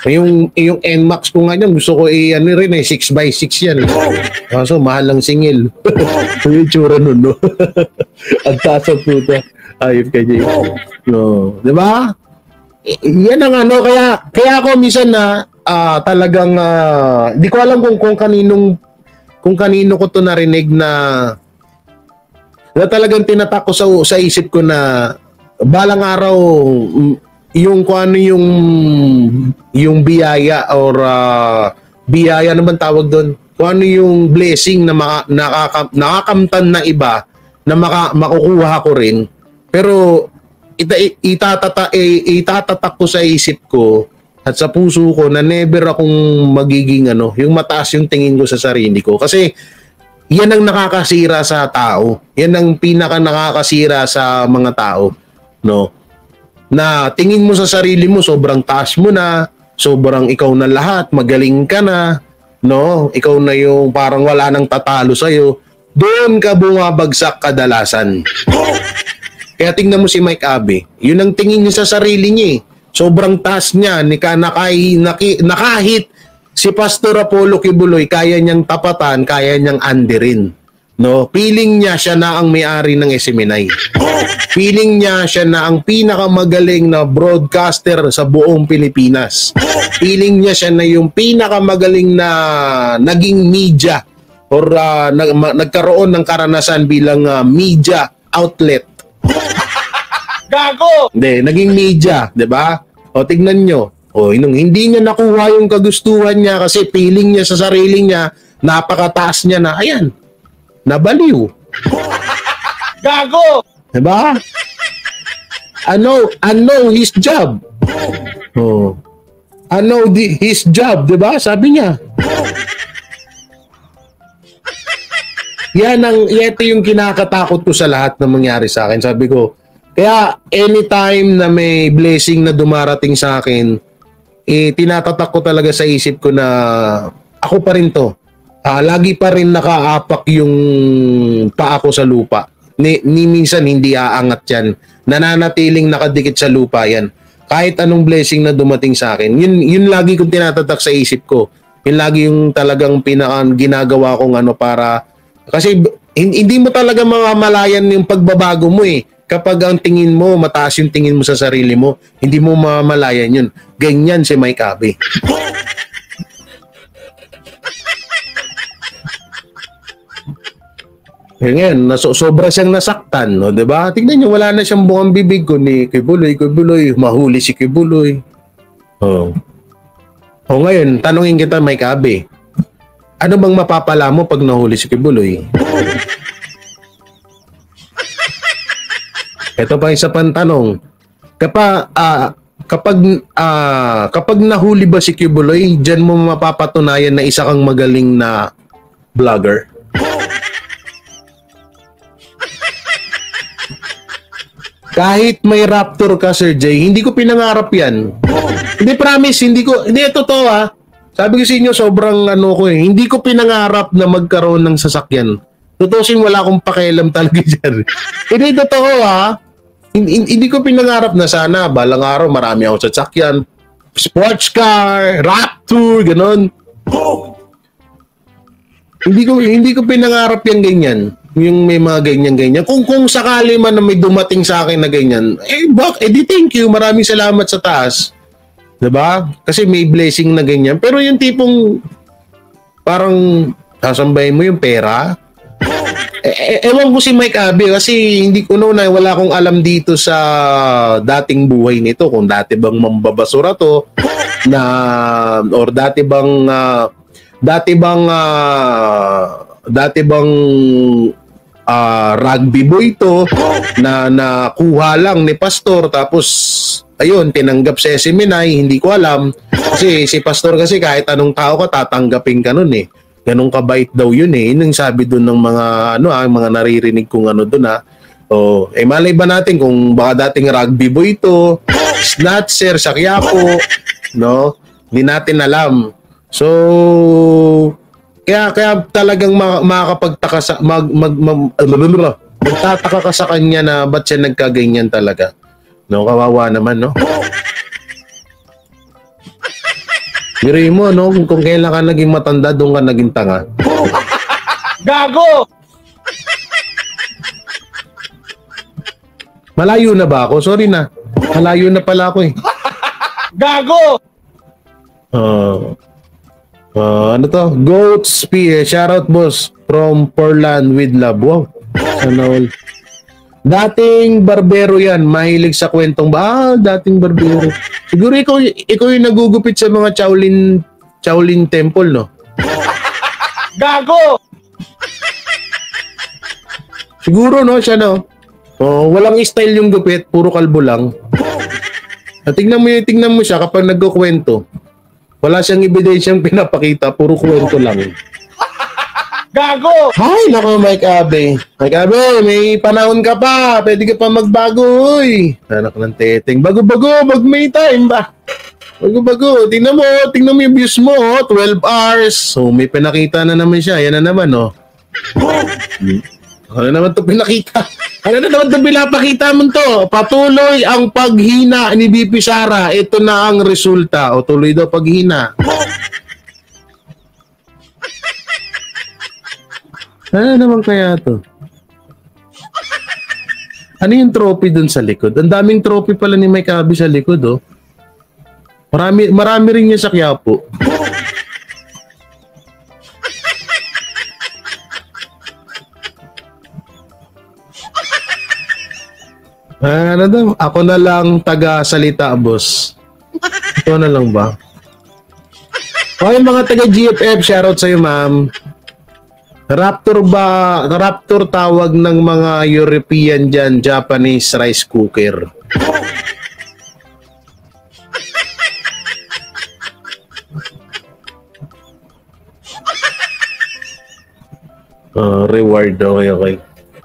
B: Yung NMAX ko nga yan, gusto ko 6x6 yan. So, mahal lang singil. Yung itsura nun, no? Ang taas ang puta. Ayop ka, Jay. No, diba? Yan ang kaya ako minsan talagang, di ko alam kung kanino ko to narinig na talagang tinatak ko sa isip ko na balang araw yung kung ano yung biyaya or biyaya naman tawag doon, kung ano yung blessing na nakakamtan ng iba na makukuha ko rin, pero itatatak ko sa isip ko at sa puso ko na never akong magiging yung mataas yung tingin ko sa sarili ko. Kasi yan ang nakakasira sa tao. Yan ang pinaka nakakasira sa mga tao. No? Na tingin mo sa sarili mo, sobrang taas mo na, sobrang ikaw na lahat, magaling ka na, no? Ikaw na yung parang wala nang tatalo sa'yo. Doon ka bumabagsak kadalasan. Kaya tingnan mo si Mike Abe, yun ang tingin niya sa sarili niya. Sobrang taas niya, nakahit si Pastor Apollo Quiboloy, kaya niyang tapatan, kaya niyang anderin. No? Feeling niya siya na ang may-ari ng Seminay. Feeling niya siya na ang pinakamagaling na broadcaster sa buong Pilipinas. Feeling niya siya na yung pinakamagaling na naging media or nagkaroon ng karanasan bilang media outlet.
D: Gago!
B: Hindi, naging media, 'di ba? O tignan nyo. O hindi niya nakuha yung kagustuhan niya kasi feeling niya sa sarili niya, napakataas niya na, ayan, nabaliw.
D: Gago!
B: 'Di ba? I know his job. Oh. I know his job, 'di ba? Sabi niya. Ito yung kinakatakot ko sa lahat na mangyari sa akin. Sabi ko, kaya anytime na may blessing na dumarating sa akin, tinatatak ko talaga sa isip ko na ako pa rin to. Lagi pa rin nakaapak yung paa ko sa lupa. ni minsan hindi aangat yan. Nananatiling nakadikit sa lupa yan. Kahit anong blessing na dumating sa akin, yun lagi kong tinatatak sa isip ko. Yun lagi yung talagang ginagawa kong ano para, kasi hindi mo talaga mamamalayan yung pagbabago mo eh. Kapag ang tingin mo, mataas yung tingin mo sa sarili mo, hindi mo mamamalayan yun. Ganyan si Mike Abe. Ngayon, sobra siyang nasaktan, no, 'di ba? Tingnan niyo, wala na siyang bungang bibig ko ni Kibuloy, mahuli si Kibuloy. Oh. O ngayon, tanungin kita, Mike Abe. Ano bang mapapala mo pag nahuli si Kibuloy? Ito pa isa pang tanong. Kapag nahuli ba si Kibuloy, diyan mo mapapatunayan na isa kang magaling na vlogger? Kahit may Raptor ka, Sir Jay, hindi ko pinangarap yan. Hindi, promise, hindi, totoo ha. Sabi ko sa inyo, sobrang ano ko eh. Hindi ko pinangarap na magkaroon ng sasakyan. Tutusin, wala akong pakialam talaga dyan. Hindi, totoo ha. Hindi ko pinangarap na sana, balang araw, marami akong sasakyan. Sports car, Raptor, ganon. Hindi ko pinangarap yung ganyan. Yung may mga ganyan-ganyan. Kung sakali man na may dumating sa akin na ganyan, di thank you, maraming salamat sa taas. 'Di ba? Kasi may blessing na ganyan. Pero yung tipong parang sasambay mo yung pera. Ewan ko si Mike Abe kasi hindi ko wala akong alam dito sa dating buhay nito. Kung dati bang mambabasura to or dati bang rugby boy to na nakuha lang ni pastor tapos ayun tinanggap sa seminary, hindi ko alam kasi si pastor kasi kahit anong tao ka tatanggapin ka nun eh, ganun kabait daw yun eh, yun yung sabi dun ng mga mga naririnig kong dun malay ba natin kung baka dating rugby boy to, snatcher sa Quiapo, no, hindi natin alam. So kaya talagang makakapagtaka sa magtataka ka sa kanya na ba't siya nagkaganyan talaga. No, kawawa naman, no? Biri mo, no? Kung kailan ka naging matanda, doon ka naging tanga.
D: Gago!
B: Malayo na ba ako? Sorry na. Malayo na pala ako eh.
D: Gago!
B: Ano to? Goats P. Shoutout boss from Portland with love. Wow. Sana all. Dating barbero yan. Mahilig sa kwentong dating barbero. Siguro ikaw yung nagugupit sa mga Shaolin Temple, no?
D: Gago!
B: Siguro, no? Siya, no? Walang style yung gupit. Puro kalbo lang. Tingnan mo siya kapag nagkukwento. Wala siyang ebidensyang pinapakita, puro kwento lang.
D: Gago!
B: Hay, nako Mike Abe. Mike Abe, may panahon ka pa. Pwede ka pa magbago, uy. Anak ng teteng. Bago-bago, mag-may time ba? Bago-bago. Tingnan mo yung views mo, 12 hours. So, may pinakita na naman siya. Yan na naman, oh. Ano naman ito pinakita? Ano na naman ito pinapakita mo to? Patuloy ang paghina ni BP Sara. Ito na ang resulta. O tuloy daw paghina. Ano naman kaya to? Ano yung trophy dun sa likod? Ang daming trophy pala ni Mike Abe sa likod, oh. Marami rin niya sa Quiapo. Ano daw? Ako na lang taga-salita, boss. Ito na lang ba? Okay, mga taga-GFF, shoutout sa'yo, ma'am. Raptor tawag ng mga European dyan, Japanese rice cooker. Reward, okay.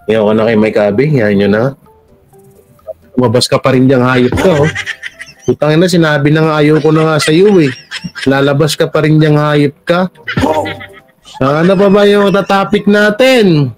B: Yan ko na kay Mike Abe, yan nyo na. Umabas ka pa rin diyang hayop ka, oh. Putangin na, sinabi na nga ayaw ko na nga sa iyo, eh. Lalabas ka pa rin diyang hayop ka. Ano pa ba yung topic natin?